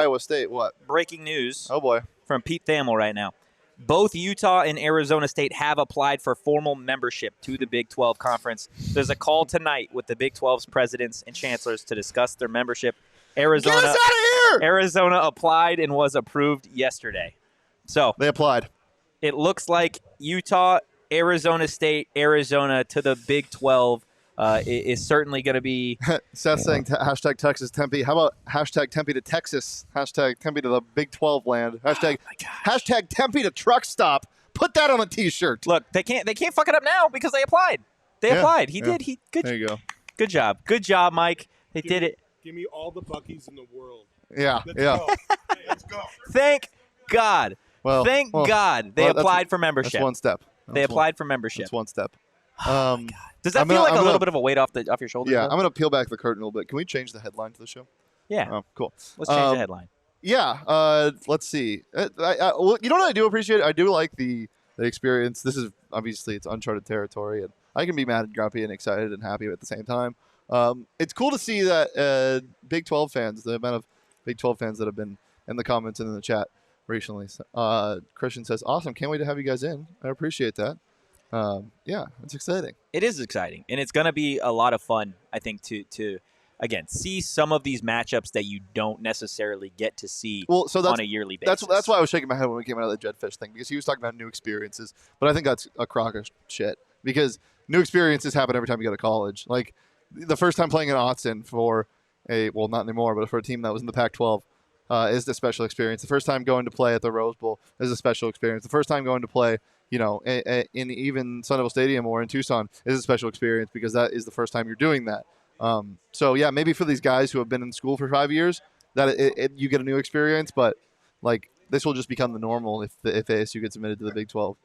Iowa State. What? Breaking news. Oh, boy. From Pete Thamel right now. Both Utah and Arizona State have applied for formal membership to the Big 12 Conference. There's a call tonight with the Big 12's presidents and chancellors to discuss their membership. Arizona, Get us out of here! Arizona applied and was approved yesterday. So they applied. It looks like Utah, Arizona State, Arizona to the Big 12 is certainly going to be. Seth saying hashtag Texas Tempe. How about hashtag Tempe to Texas? Hashtag Tempe to the Big 12 land. Hashtag Tempe to truck stop. Put that on a T-shirt. Look, they can't fuck it up now because they applied. They applied. He did. There you go. Good job. Good job, Mike. They did it. Give me all the Buckies in the world. Yeah. Let's go. Let's go. Thank God. Thank God they applied for membership. That's one step. They applied for membership. That's one step. Oh, God. Does that feel like a little bit of a weight off your shoulders? Yeah, I'm going to peel back the curtain a little bit. Can we change the headline to the show? Yeah. Oh, cool. Let's change the headline. Yeah. Let's see. Well, you know what I do appreciate? I do like the experience. This is obviously it's uncharted territory, and I can be mad and grumpy and excited and happy at the same time. It's cool to see that Big 12 fans, the amount of Big 12 fans that have been in the comments and in the chat recently. Christian says, awesome. Can't wait to have you guys in. I appreciate that. Yeah, it's exciting. It is exciting, and it's going to be a lot of fun, I think, to again, see some of these matchups that you don't necessarily get to see on a yearly basis. That's why I was shaking my head when we came out of the Jetfish thing, because he was talking about new experiences, but I think that's a crock of shit, because new experiences happen every time you go to college. Like, the first time playing in Autzen for not anymore, but for a team that was in the Pac-12 is a special experience. The first time going to play at the Rose Bowl is a special experience. The first time going to play, in even Sun Devil Stadium or in Tucson is a special experience, because that is the first time you're doing that. So yeah, maybe for these guys who have been in school for 5 years, that you get a new experience, but like this will just become the normal if ASU gets admitted to the Big 12.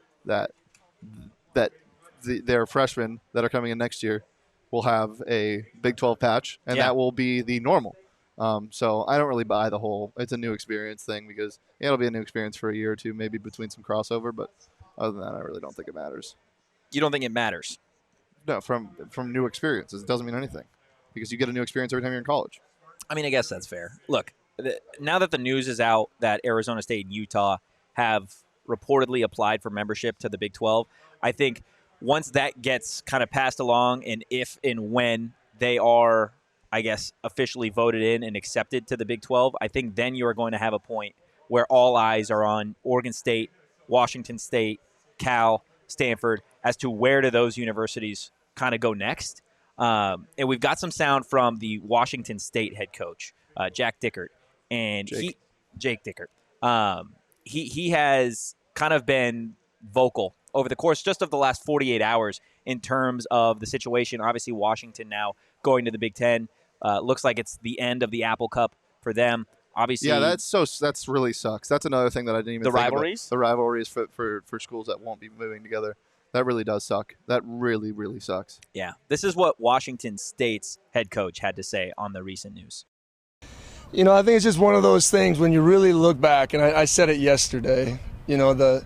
Their freshmen that are coming in next year will have a Big 12 patch, and that will be the normal. So I don't really buy the whole it's a new experience thing, because it'll be a new experience for a year or two, maybe between some crossover, but other than that, I really don't think it matters. You don't think it matters? No, from new experiences. It doesn't mean anything, because you get a new experience every time you're in college. I mean, I guess that's fair. Look, now that the news is out that Arizona State and Utah have reportedly applied for membership to the Big 12, I think once that gets kind of passed along, and if and when they are, I guess, officially voted in and accepted to the Big 12, I think then you are going to have a point where all eyes are on Oregon State, Washington State, Cal, Stanford, as to where do those universities kind of go next. And we've got some sound from the Washington State head coach, Jack Dickert. And Jake Dickert. He has kind of been vocal over the course just of the last 48 hours in terms of the situation. Obviously, Washington now going to the Big Ten. Looks like it's the end of the Apple Cup for them. Obviously, yeah, that's really sucks. That's another thing that I didn't even think rivalries? About. The rivalries for schools that won't be moving together. That really does suck. That really, really sucks. Yeah. This is what Washington State's head coach had to say on the recent news. I think it's just one of those things when you really look back, and I said it yesterday, the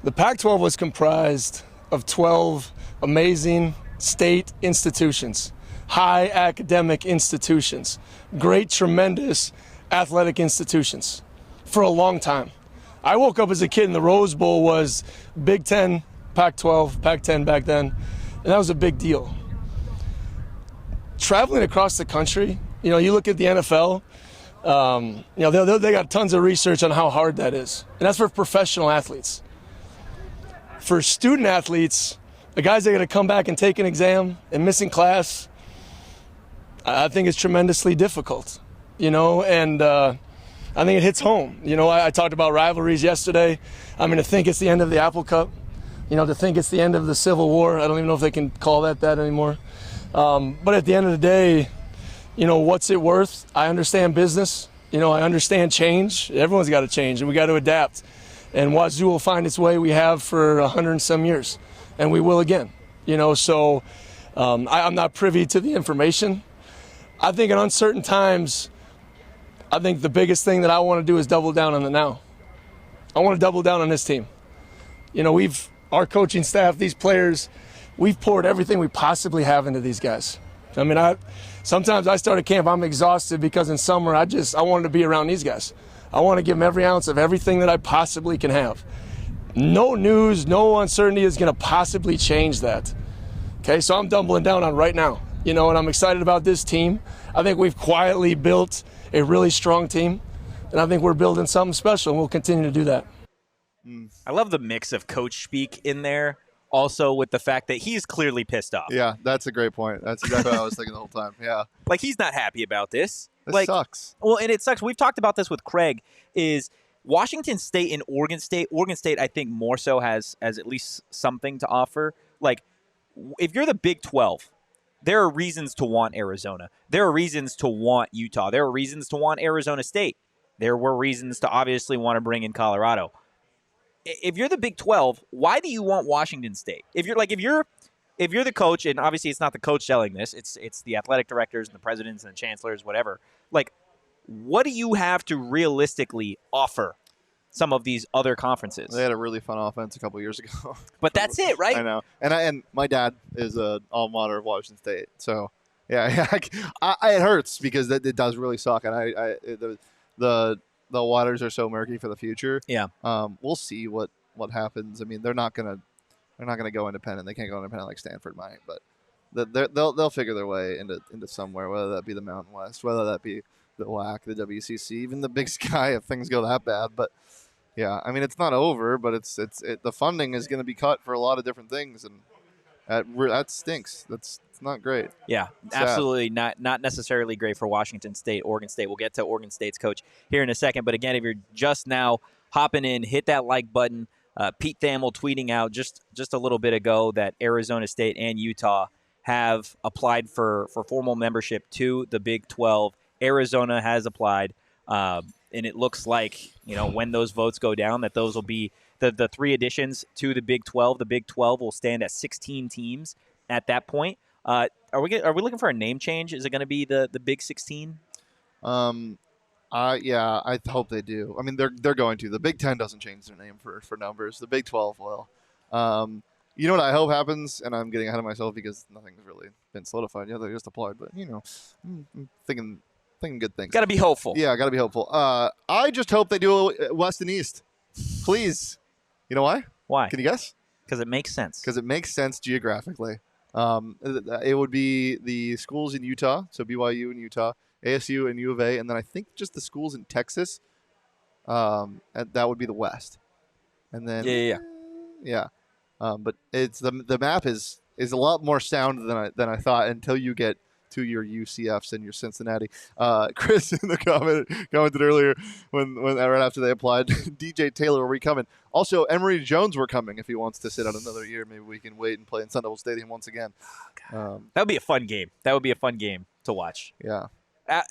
Pac-12 was comprised of 12 amazing state institutions, high academic institutions, great, tremendous athletic institutions for a long time. I woke up as a kid and the Rose Bowl was Big Ten, Pac-12, Pac-10 back then, and that was a big deal. Traveling across the country, you look at the NFL, they got tons of research on how hard that is, and that's for professional athletes. For student athletes, the guys that are going to come back and take an exam and missing class, I think it's tremendously difficult, and I think it hits home. I talked about rivalries yesterday. I mean, to think it's the end of the Apple Cup, to think it's the end of the Civil War. I don't even know if they can call that anymore. But at the end of the day, what's it worth? I understand business. I understand change. Everyone's got to change, and we got to adapt. And Wazoo will find its way. We have for 100 and some years, and we will again. So I'm not privy to the information. I think in uncertain times, I think the biggest thing that I want to do is double down on the now. I want to double down on this team. Our coaching staff, these players, we've poured everything we possibly have into these guys. I mean, sometimes I start a camp, I'm exhausted because in summer I wanted to be around these guys. I want to give them every ounce of everything that I possibly can have. No news, no uncertainty is going to possibly change that. Okay, so I'm doubling down on right now. And I'm excited about this team. I think we've quietly built a really strong team, and I think we're building something special, and we'll continue to do that. I love the mix of coach speak in there, also with the fact that he's clearly pissed off. Yeah, that's a great point. That's exactly what I was thinking the whole time. Yeah. Like, he's not happy about this. This sucks. Well, and it sucks. We've talked about this with Craig, is Washington State and Oregon State. Oregon State, I think, more so has at least something to offer. Like, if you're the Big 12, there are reasons to want Arizona. There are reasons to want Utah. There are reasons to want Arizona State. There were reasons to obviously want to bring in Colorado. If you're the Big 12, why do you want Washington State? If you're the coach, and obviously it's not the coach selling this, it's the athletic directors and the presidents and the chancellors, whatever. Like, what do you have to realistically offer some of these other conferences? They had a really fun offense a couple years ago. But that's it, right? I know. And my dad is an alma mater of Washington State. So, yeah, it hurts because it does really suck. And the waters are so murky for the future. Yeah. We'll see what happens. I mean, they're not gonna go independent. They can't go independent like Stanford might, but they'll figure their way into somewhere, whether that be the Mountain West, whether that be the WAC, the WCC, even the Big Sky if things go that bad. But yeah, I mean, it's not over, but the funding is going to be cut for a lot of different things, and that stinks. It's not great. Yeah, absolutely not necessarily great for Washington State, Oregon State. We'll get to Oregon State's coach here in a second. But again, if you're just now hopping in, hit that like button. Pete Thamel tweeting out just a little bit ago that Arizona State and Utah have applied for formal membership to the Big 12. Arizona has applied, and it looks like, when those votes go down, that those will be the three additions to the Big 12. The Big 12 will stand at 16 teams at that point. Are we looking for a name change? Is it going to be the Big 16? Yeah, I hope they do. I mean, they're going to. The Big 10 doesn't change their name for numbers. The Big 12 will. You know what I hope happens, and I'm getting ahead of myself because nothing's really been solidified. Yeah, they just applied, but I'm thinking good things. Got to be hopeful. Yeah, got to be hopeful. I just hope they do West and East, please. You know why? Why? Can you guess? Because it makes sense. Because it makes sense geographically. It would be the schools in Utah, so BYU in Utah, ASU and U of A, and then I think just the schools in Texas. And that would be the West. And then yeah. But it's the map is a lot more sound than I thought until you get to your UCFs and your Cincinnati. Chris in the commented earlier when right after they applied, DJ Taylor, are we coming? Also, Emory Jones were coming if he wants to sit out another year. Maybe we can wait and play in Sun Devil Stadium once again. That would be a fun game. That would be a fun game to watch. Yeah.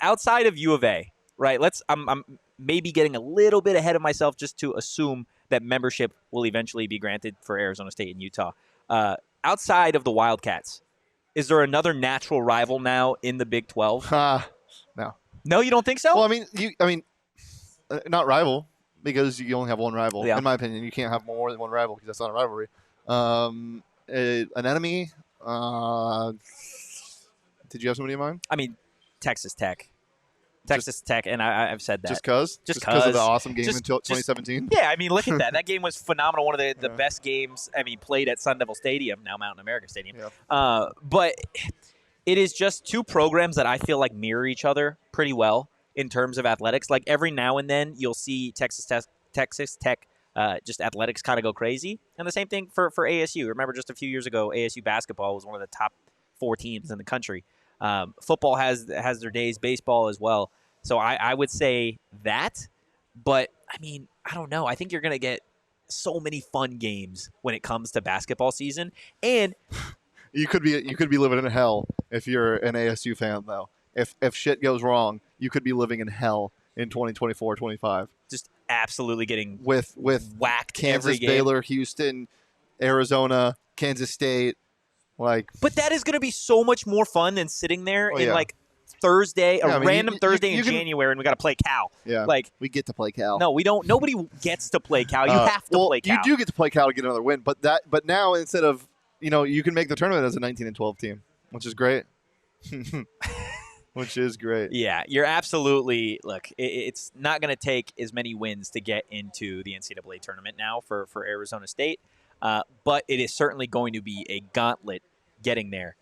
Outside of U of A, right? I'm maybe getting a little bit ahead of myself just to assume that membership will eventually be granted for Arizona State and Utah. Outside of the Wildcats, is there another natural rival now in the Big 12? No. No, you don't think so? Well, I mean, not rival because you only have one rival. Yeah. In my opinion, you can't have more than one rival because that's not a rivalry. An enemy. Did you have somebody in mind? I mean, Texas Tech. Texas Tech, and I've said that. Just because of the awesome game until 2017? Yeah, I mean, look at that. That game was phenomenal. One of the best games, played at Sun Devil Stadium, now Mountain America Stadium. Yeah. But it is just two programs that I feel like mirror each other pretty well in terms of athletics. Like, every now and then you'll see Texas Tech just athletics kind of go crazy. And the same thing for ASU. Remember, just a few years ago, ASU basketball was one of the top 4 teams in the country. Football has their days, baseball as well. So I would say that, but I don't know. I think you're going to get so many fun games when it comes to basketball season, and you could be living in hell if you're an ASU fan, though. If shit goes wrong, you could be living in hell in 2024-25. Just absolutely getting with whacked. Kansas, every game. Baylor, Houston, Arizona, Kansas State. But that is going to be so much more fun than sitting there in Thursday, random Thursday in January, and we got to play Cal. Yeah, we get to play Cal. No, we don't. Nobody gets to play Cal. You have to play Cal. You do get to play Cal to get another win, but now instead of you can make the tournament as a 19-12 team, which is great. Which is great. Yeah, you're absolutely. Look, it's not going to take as many wins to get into the NCAA tournament now for Arizona State, but it is certainly going to be a gauntlet getting there.